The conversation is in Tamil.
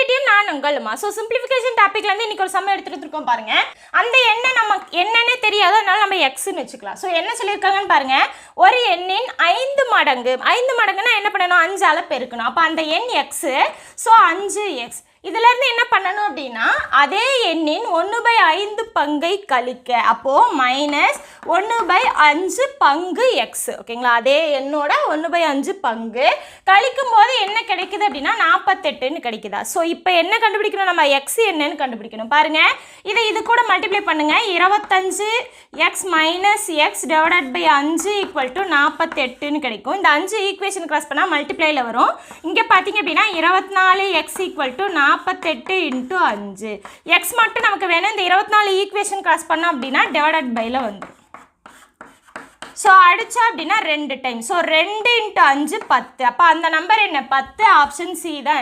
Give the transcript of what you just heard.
கேடிஎம் நானுங்களுமா. ஸோ சிம்பிளிஃபிகேஷன் டாப்பிக்லேருந்து இன்றைக்கி ஒரு சம்ம எடுத்துகிட்டு இருக்கோம் பாருங்கள். அந்த எண்ணை நமக்கு என்னன்னே தெரியாது, அதனால நம்ம எக்ஸ்ன்னு வச்சுக்கலாம். ஸோ என்ன சொல்லியிருக்காங்கன்னு பாருங்கள். ஒரு எண்ணின் 5 மடங்கு, 5 மடங்குன்னா என்ன பண்ணணும், 5ஆல் பெருக்கணும். அப்போ அந்த எண் எக்ஸு. So 5x. இதிலேருந்து என்ன பண்ணணும் அப்படின்னா அதே எண்ணின் 1/5 பங்கை கழிக்க, அப்போது -1/5 பங்கு எக்ஸ். ஓகேங்களா, அதே எண்ணோட 1/5 பங்கு கழிக்கும் போது என்ன கிடைக்குது அப்படின்னா 48ன்னு கிடைக்குதா. ஸோ இப்போ என்ன கண்டுபிடிக்கணும், நம்ம எக்ஸ் என்னன்னு கண்டுபிடிக்கணும். பாருங்கள், இது கூட மல்டிப்ளை பண்ணுங்கள். 25x - x / 5 = 48ன்னு கிடைக்கும். இந்த 5 ஈக்குவேஷன் கிராஸ் பண்ணால் மல்டிப்ளைல வரும். இங்கே பார்த்தீங்க அப்படின்னா 24x = 48 × 5. எக்ஸ் மட்டும் நமக்கு வேணும். இந்த 24 ஈக்குவேஷன் கிராஸ் பண்ணோம் அப்படின்னா டிவைடட் பைல வந்துடும். ஸோ அடித்தா அப்படின்னா 2 டைம். ஸோ 2 × 5 10. அப்போ அந்த நம்பர் என்ன, 10. ஆப்ஷன் சி தான்.